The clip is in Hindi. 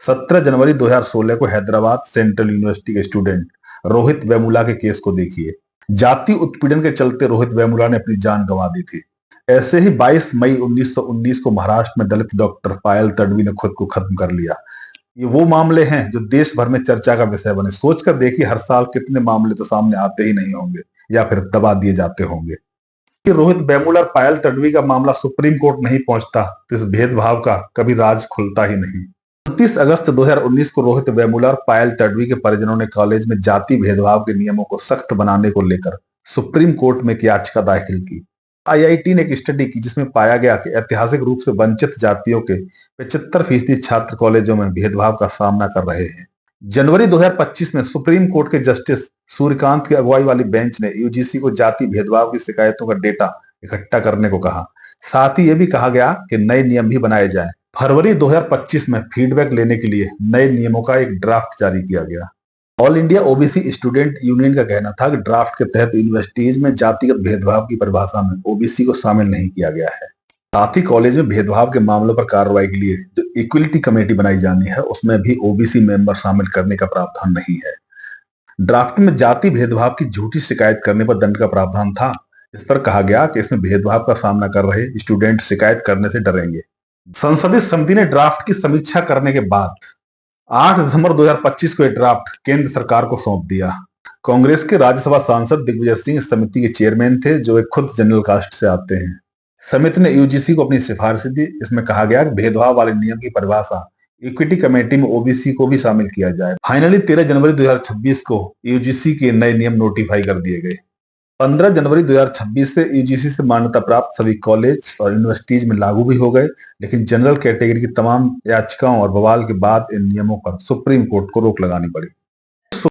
17 जनवरी 2016 को हैदराबाद सेंट्रल यूनिवर्सिटी के स्टूडेंट रोहित वेमुला के केस को देखिए। जाति उत्पीड़न के चलते रोहित वेमुला ने अपनी जान गंवा दी थी। ऐसे ही 22 मई 1919 को महाराष्ट्र में दलित डॉक्टर पायल तडवी ने खुद को खत्म कर लिया। ये वो मामले हैं जो देश भर में चर्चा का विषय बने। सोचकर देखिए, हर साल कितने मामले तो सामने आते ही नहीं होंगे या फिर दबा दिए जाते होंगे। कि रोहित वेमुला और पायल तडवी का मामला सुप्रीम कोर्ट नहीं पहुंचता तो इस भेदभाव का कभी राज खुलता ही नहीं। 29 अगस्त 2019 को रोहित वेमुला और पायल तडवी के परिजनों ने कॉलेज में जाति भेदभाव के नियमों को सख्त बनाने को लेकर सुप्रीम कोर्ट में एक याचिका दाखिल की। आईआईटी ने एक स्टडी की जिसमें पाया गया कि ऐतिहासिक रूप से वंचित जातियों के 75% छात्र कॉलेजों में भेदभाव का सामना कर रहे हैं। जनवरी 2025 में सुप्रीम कोर्ट के जस्टिस सूर्यकांत की अगुवाई वाली बेंच ने यूजीसी को जाति भेदभाव की शिकायतों का डेटा इकट्ठा करने को कहा। साथ ही यह भी कहा गया कि नए नियम भी बनाए जाएं। फरवरी 2025 में फीडबैक लेने के लिए नए नियमों का एक ड्राफ्ट जारी किया गया। All India OBC student union का कहना था कि ड्राफ्ट के तहत यूनिवर्सिटीज में जातिगत भेदभाव की परिभाषा में ओबीसी को शामिल नहीं किया गया है। साथ ही कॉलेज में भेदभाव के मामलों पर कार्रवाई के लिए जो इक्वलिटी कमेटी बनाई जानी है उसमें भी ओबीसी मेंबर शामिल करने का प्रावधान नहीं है। ड्राफ्ट में जाति भेदभाव की झूठी शिकायत करने पर दंड का प्रावधान था। इस पर कहा गया कि इसमें भेदभाव का सामना कर रहे स्टूडेंट शिकायत करने से डरेंगे। संसदीय समिति ने ड्राफ्ट की समीक्षा करने के बाद 8 दिसंबर 2025 को यह ड्राफ्ट केंद्र सरकार को सौंप दिया। कांग्रेस के राज्यसभा सांसद दिग्विजय सिंह इस समिति के चेयरमैन थे, जो एक खुद जनरल कास्ट से आते हैं। समिति ने यूजीसी को अपनी सिफारिश दी। इसमें कहा गया कि भेदभाव वाले नियम की परिभाषा इक्विटी कमेटी में ओबीसी को भी शामिल किया जाए। फाइनली 13 जनवरी 2026 को यूजीसी के नए नियम नोटिफाई कर दिए गए। 15 जनवरी 2026 से यूजीसी से मान्यता प्राप्त सभी कॉलेज और यूनिवर्सिटीज में लागू भी हो गए, लेकिन जनरल कैटेगरी की तमाम याचिकाओं और बवाल के बाद इन नियमों पर सुप्रीम कोर्ट को रोक लगानी पड़ी।